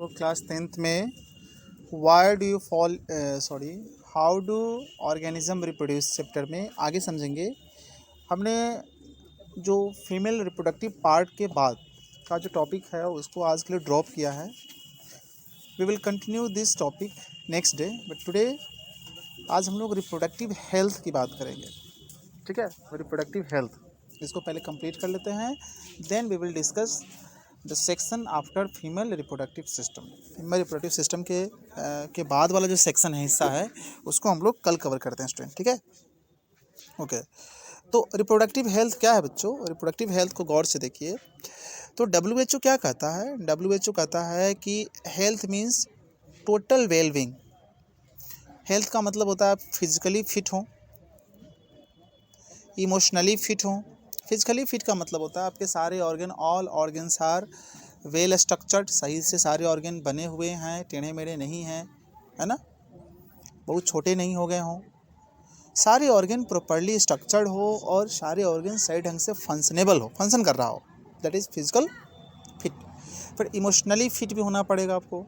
लोग class 10th में why do you fall how do organism reproduce chapter में आगे समझेंगे। हमने जो फीमेल रिप्रोडक्टिव पार्ट के बाद का जो टॉपिक है उसको आज के लिए ड्रॉप किया है। We will continue this topic next day, but today आज हम लोग रिप्रोडक्टिव हेल्थ की बात करेंगे। ठीक है, रिप्रोडक्टिव हेल्थ इसको पहले कंप्लीट कर लेते हैं, then we will discuss the section after female reproductive system. Female reproductive system के बाद वाला जो सेक्शन है, हिस्सा है, उसको हम लोग कल कवर करते हैं स्टूडेंट। ठीक है, ओके। तो रिप्रोडक्टिव हेल्थ क्या है बच्चों? रिप्रोडक्टिव हेल्थ को गौर से देखिए। तो WHO क्या कहता है? WHO कहता है कि health means total wellbeing. Health का मतलब होता है आप फिजिकली फिट हों, इमोशनली फिट हों। फिजिकली फिट का मतलब होता है आपके सारे organ, all organs are well structured, सही से सारे ऑर्गन बने हुए हैं, टेढ़े मेढ़े नहीं हैं, है ना, बहुत छोटे नहीं हो गए हों, सारे ऑर्गन प्रॉपर्ली स्ट्रक्चर्ड हो और सारे ऑर्गन सही ढंग से फंक्शनेबल हो, फंक्शन कर रहा हो, दैट इज़ फिजिकल फिट। फिर इमोशनली फिट भी होना पड़ेगा आपको,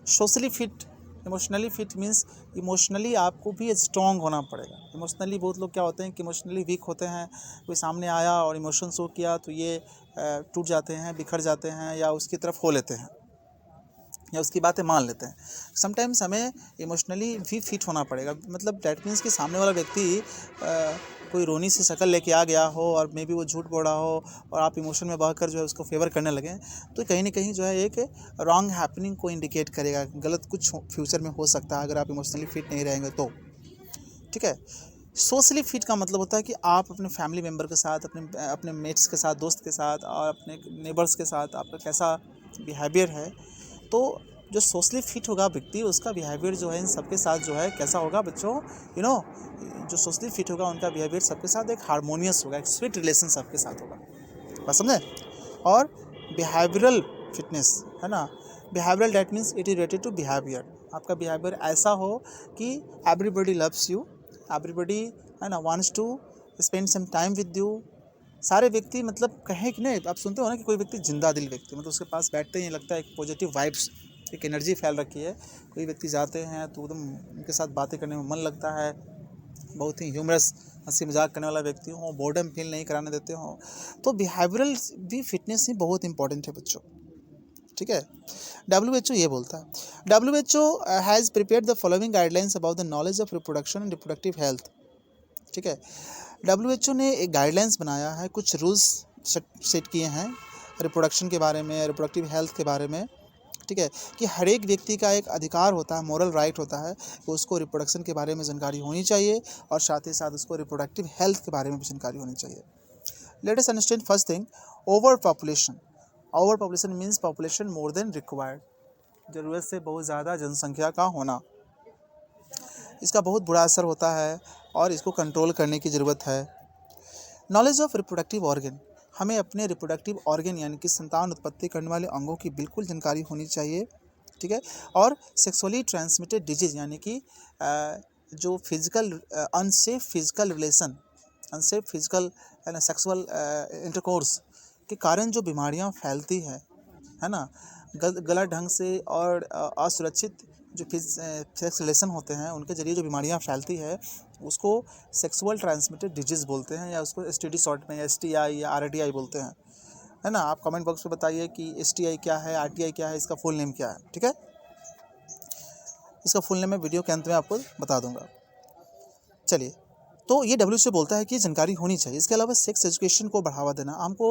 socially fit. Emotionally fit means emotionally आपको भी स्ट्रॉन्ग होना पड़ेगा। इमोशनली बहुत लोग क्या होते हैं कि इमोशनली वीक होते हैं, कोई सामने आया और इमोशन शो किया तो ये टूट जाते हैं, बिखर जाते हैं, या उसकी तरफ हो लेते हैं, या उसकी बातें मान लेते हैं। समटाइम्स हमें इमोशनली भी फिट होना पड़ेगा। मतलब डैट मीन्स कि सामने वाला व्यक्ति कोई रोनी सी शक्ल लेके आ गया हो और मे बी वो झूठ बोल रहा हो और आप इमोशन में बहकर जो है उसको फेवर करने लगें, तो कहीं ना कहीं जो है एक रॉन्ग हैपनिंग को इंडिकेट करेगा, गलत कुछ फ्यूचर में हो सकता है अगर आप इमोशनली फिट नहीं रहेंगे तो। ठीक है। सोशली फिट का मतलब होता है कि आप अपने फैमिली मेम्बर के साथ, अपने मेट्स के साथ, दोस्त के साथ और अपने नेबर्स के साथ आपका कैसा बिहेवियर है। तो जो सोशली फिट होगा व्यक्ति, उसका बिहेवियर जो है इन सबके साथ जो है कैसा होगा बच्चों? जो सोशली फिट होगा उनका बिहेवियर सबके साथ एक हारमोनियस होगा, एक स्वीट रिलेशन सबके साथ होगा, बात समझे? और बिहेवियरल फिटनेस है ना, behavioural that means it is related to behaviour. आपका बिहेवियर ऐसा हो कि एवरीबडी लव्स यू, एवरीबडी है ना wants to spend some time with you. सारे व्यक्ति मतलब कहें कि नहीं, आप सुनते हो ना कि कोई व्यक्ति जिंदा दिल व्यक्ति, मतलब उसके पास बैठते ही लगता है एक पॉजिटिव वाइब्स, एक एनर्जी फैल रखी है। कोई व्यक्ति जाते हैं तो एकदम उनके साथ बातें करने में मन लगता है, बहुत ही ह्यूमरस, हंसी मजाक करने वाला व्यक्ति हो, बोर्डम फील नहीं कराने देते हो। तो बिहेवियरल भी फिटनेस ही बहुत इंपॉर्टेंट है बच्चों। ठीक है, WHO ये बोलता है। WHO has prepared the following guidelines about the knowledge of reproduction and reproductive health. ठीक है, WHO ने एक गाइडलाइंस बनाया है, कुछ रूल्स सेट किए हैं रिप्रोडक्शन के बारे में, रिप्रोडक्टिव हेल्थ के बारे में। ठीक है, कि हर एक व्यक्ति का एक अधिकार होता है, मोरल राइट होता है कि उसको रिप्रोडक्शन के बारे में जानकारी होनी चाहिए और साथ ही साथ उसको रिप्रोडक्टिव हेल्थ के बारे में भी जानकारी होनी चाहिए। Let us understand first thing, over population. Over population means population more than required, ज़रूरत से बहुत ज़्यादा जनसंख्या का होना। इसका बहुत बुरा असर होता है और इसको कंट्रोल करने की ज़रूरत है। नॉलेज ऑफ रिप्रोडक्टिव ऑर्गन, हमें अपने रिप्रोडक्टिव ऑर्गन यानी कि संतान उत्पत्ति करने वाले अंगों की बिल्कुल जानकारी होनी चाहिए। ठीक है, और सेक्सुअली ट्रांसमिटेड डिजीज़ यानी कि जो physical unsafe physical relation, unsafe physical sexual intercourse के कारण जो बीमारियां फैलती है ना, गलत ढंग से और असुरक्षित जो सेक्स रिलेशन होते हैं उनके जरिए जो बीमारियां फैलती है उसको सेक्सुअल ट्रांसमिटेड डिजीज़ बोलते हैं, या उसको STD शॉर्ट में STI या RTI बोलते हैं, है ना। आप कमेंट बॉक्स में बताइए कि STI क्या है, RTI क्या है, इसका फुल नेम क्या है। ठीक है, इसका फुल नेम मैं वीडियो के अंत में आपको बता दूंगा। चलिए, तो ये WHO बोलता है कि जानकारी होनी चाहिए। इसके अलावा सेक्स एजुकेशन को बढ़ावा देना, हमको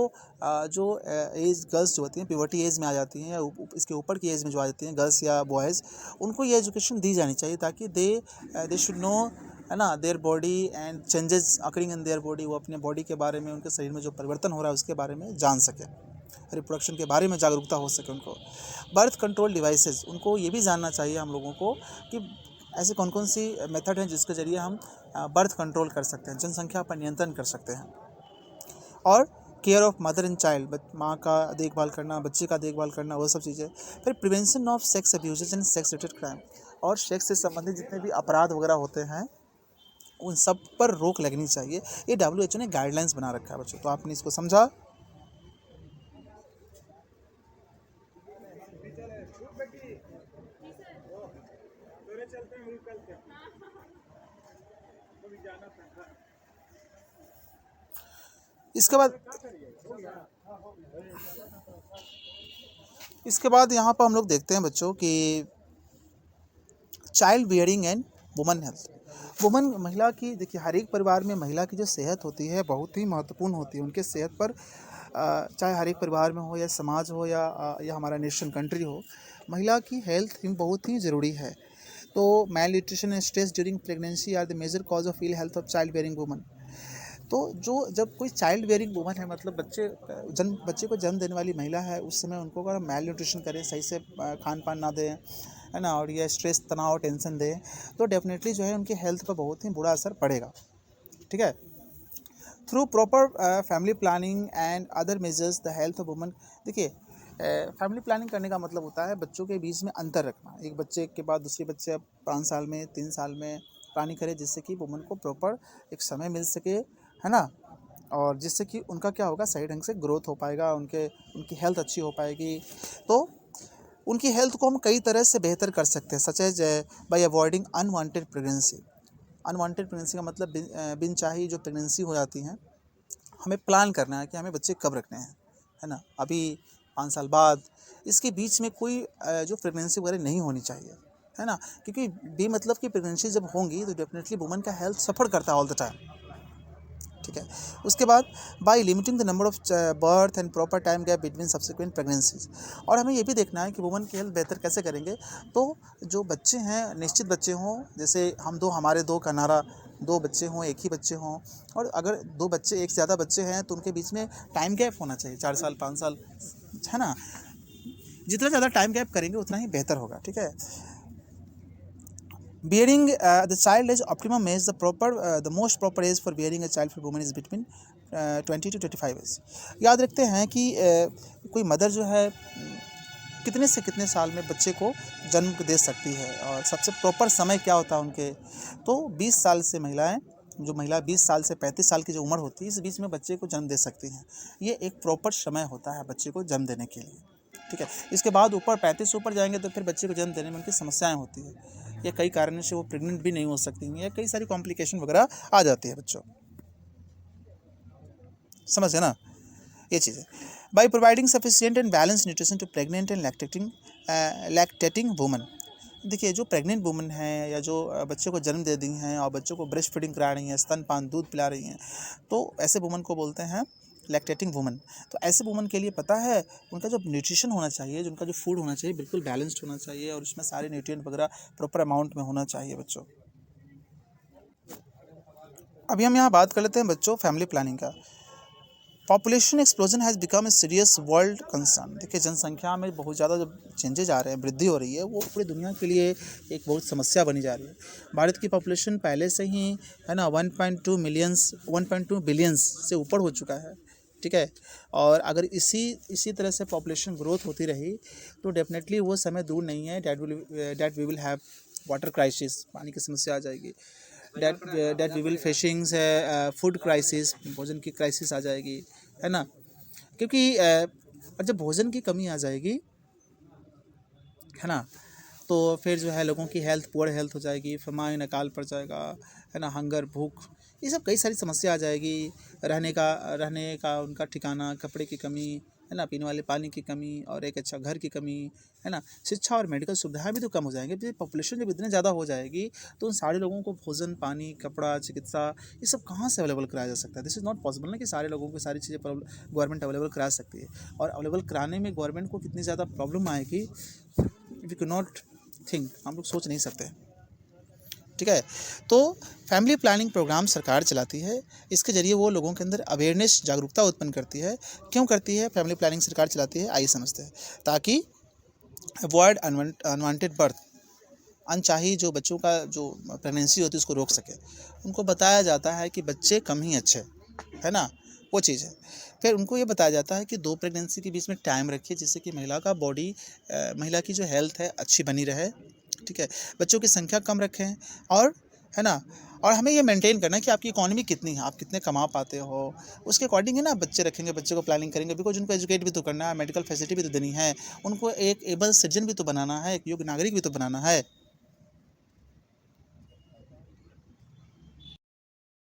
जो एज गर्ल्स जो होती हैं प्यूबर्टी एज में आ जाती हैं या इसके ऊपर की एज में जो आ जाती हैं गर्ल्स या बॉयज़, उनको ये एजुकेशन दी जानी चाहिए ताकि दे शुड नो, है ना, their body and changes occurring in their body. वो अपने बॉडी के बारे में, उनके शरीर में जो परिवर्तन हो रहा है उसके बारे में जान सकें, रिप्रोडक्शन के बारे में जागरूकता हो सके उनको। बर्थ कंट्रोल डिवाइसेस, उनको ये भी जानना चाहिए हम लोगों को कि ऐसे कौन कौन सी मेथड हैं जिसके ज़रिए हम बर्थ कंट्रोल कर सकते हैं, जनसंख्या पर नियंत्रण कर सकते हैं। और care of mother and child, माँ का देखभाल करना, बच्चे का देखभाल करना, वो सब चीज़ें। फिर prevention of sex abuses and sex related crime, और सेक्स से संबंधित जितने भी अपराध वगैरह होते हैं उन सब पर रोक लगनी चाहिए। ये WHO ने गाइडलाइंस बना रखा है बच्चों, तो आपने इसको समझा। इसके बाद यहाँ पर हम लोग देखते हैं बच्चों कि child bearing and woman health. Woman महिला की, देखिए हर एक परिवार में महिला की जो सेहत होती है बहुत ही महत्वपूर्ण होती है। उनके सेहत पर चाहे हर एक परिवार में हो या समाज हो या हमारा नेशन कंट्री हो, महिला की हेल्थ बहुत ही ज़रूरी है। तो malnutrition and stress during pregnancy are the major cause of ill health of child bearing woman. तो जब कोई चाइल्ड बेयरिंग वुमन है, मतलब बच्चे को जन्म देने वाली महिला है, उस समय उनको अगर मेल न्यूट्रिशन करें, सही से खान पान ना दें, है ना, और ये स्ट्रेस, तनाव, टेंशन दें, तो डेफिनेटली जो है उनकी हेल्थ पर बहुत ही बुरा असर पड़ेगा। ठीक है। Through proper family planning and other measures the health of woman. देखिए फैमिली प्लानिंग करने का मतलब होता है बच्चों के बीच में अंतर रखना। एक बच्चे के बाद दूसरे बच्चे 5 साल में, 3 साल में प्लानिंग करें, जिससे कि वुमन को प्रॉपर एक समय मिल सके, है ना, और जिससे कि उनका क्या होगा, सही ढंग से ग्रोथ हो पाएगा, उनकी हेल्थ अच्छी हो पाएगी। तो उनकी हेल्थ को हम कई तरह से बेहतर कर सकते हैं, such as by avoiding unwanted pregnancy. Unwanted pregnancy का मतलब बिन चाही जो प्रेगनेंसी हो जाती हैं, हमें प्लान करना है कि हमें बच्चे कब रखने हैं, है ना, अभी 5 साल बाद, इसके बीच में कोई जो प्रेगनेंसी वगैरह नहीं होनी चाहिए, है ना, क्योंकि बेमतलब की प्रेगनेंसी जब होंगी तो डेफिनेटली वुमन का हेल्थ सफ़र करता है ऑल द टाइम। ठीक है। उसके बाद by limiting the number of birth and proper time gap between subsequent pregnancies. और हमें ये भी देखना है कि वुमन की हेल्थ बेहतर कैसे करेंगे। तो जो बच्चे हैं, निश्चित बच्चे हों, जैसे हमारे 2 का नारा, 2 बच्चे हों, एक ही बच्चे हों, और अगर 2 बच्चे, एक से ज़्यादा बच्चे हैं तो उनके बीच में टाइम गैप होना चाहिए, 4 साल, 5 साल, है ना। जितना ज़्यादा टाइम गैप करेंगे उतना ही बेहतर होगा। ठीक है। Bearing the child age optimum age, the most proper age for bearing a child for women is between 20 to 25 years। याद रखते हैं कि कोई मदर जो है कितने से कितने साल में बच्चे को जन्म दे सकती है, और सबसे प्रॉपर समय क्या होता है उनके। तो 20 साल से जो महिला 20 साल से 35 साल की जो उम्र होती है, इस बीच में बच्चे को जन्म दे सकती हैं। ये एक प्रॉपर समय होता है बच्चे को जन्म देने के लिए। ठीक है। इसके बाद ऊपर 35 से ऊपर जाएंगे तो फिर बच्चे को जन्म देने में उनकी समस्याएं होती है, या कई कारणों से वो प्रेग्नेंट भी नहीं हो सकती हैं, या कई सारी कॉम्प्लिकेशन वगैरह आ जाती है बच्चों। समझ है ना, ये चीज़ है। By providing sufficient and balance nutrition to pregnant and lactating woman. देखिए जो प्रेग्नेंट वुमन है, या जो बच्चे को जन्म दे दी हैं और बच्चों को ब्रेस्ट फीडिंग करा रही हैं, स्तनपान, दूध पिला रही हैं, तो ऐसे वुमन को बोलते हैं लैक्टेटिंग वुमन। तो ऐसे वुमन के लिए पता है उनका जो न्यूट्रिशन होना चाहिए, जो उनका जो फूड होना चाहिए, बिल्कुल बैलेंस्ड होना चाहिए, और उसमें सारे न्यूट्रिएंट वगैरह प्रॉपर अमाउंट में होना चाहिए बच्चों। अभी हम यहाँ बात कर लेते हैं बच्चों फैमिली प्लानिंग का। Population explosion has become a serious world concern. देखिए जनसंख्या में बहुत ज़्यादा जो चेंजेज आ रहे हैं, वृद्धि हो रही है, वो पूरी दुनिया के लिए एक बहुत समस्या बनी जा रही है। भारत की पॉपुलेशन पहले से ही, है ना, 1.2 बिलियंस से ऊपर हो चुका है। ठीक है। और अगर इसी तरह से पॉपुलेशन ग्रोथ होती रही तो डेफिनेटली वो समय दूर नहीं है that we will have water crisis, पानी की समस्या आ जाएगी। That we will facing food crisis, भोजन की क्राइसिस आ जाएगी, है ना, क्योंकि और जब भोजन की कमी आ जाएगी, है ना, तो फिर जो है लोगों की पुअर हेल्थ हो जाएगी, फेमाइन, अकाल पड़ जाएगा, है ना, हंगर, भूख, ये सब कई सारी समस्या आ जाएगी। रहने का उनका ठिकाना, कपड़े की कमी, है ना, पीने वाले पानी की कमी, और एक अच्छा घर की कमी, है ना, शिक्षा और मेडिकल सुविधाएं भी तो कम हो जाएंगे। पॉपुलेशन जब इतने ज़्यादा हो जाएगी तो उन सारे लोगों को भोजन, पानी, कपड़ा, चिकित्सा, ये सब कहाँ से अवेलेबल कराया जा सकता है। दिस इज़ नॉट पॉसिबल ना कि सारे लोगों को सारी चीज़ें गवर्नमेंट अवेलेबल करा सकती है। और अवेलेबल कराने में गवर्नमेंट को कितनी ज़्यादा प्रॉब्लम आएगी, वी कैन नॉट थिंक, हम लोग सोच नहीं सकते। ठीक है। तो फैमिली प्लानिंग प्रोग्राम सरकार चलाती है, इसके ज़रिए वो लोगों के अंदर अवेयरनेस, जागरूकता उत्पन्न करती है। क्यों करती है फैमिली प्लानिंग सरकार चलाती है, आइए समझते हैं। ताकि अवॉइड अनवांटेड बर्थ, अनचाही जो बच्चों का जो प्रेगनेंसी होती है उसको रोक सके। उनको बताया जाता है कि बच्चे कम ही अच्छे, है ना, वो चीज़ है। फिर उनको ये बताया जाता है कि 2 प्रेगनेंसी के बीच में टाइम रखिए, जिससे कि महिला की जो हेल्थ है अच्छी बनी रहे। ठीक है। बच्चों की संख्या कम रखें, और है ना। और हमें ये मेंटेन करना है कि आपकी इकोनॉमी कितनी है, आप कितने कमा पाते हो, उसके अकॉर्डिंग है ना बच्चे रखेंगे, बच्चे को प्लानिंग करेंगे, बिकॉज उनको एजुकेट भी तो करना है, मेडिकल फैसिलिटी भी तो देनी है, उनको एक एबल सिटीजन भी तो बनाना है, एक योग्य नागरिक भी तो बनाना है।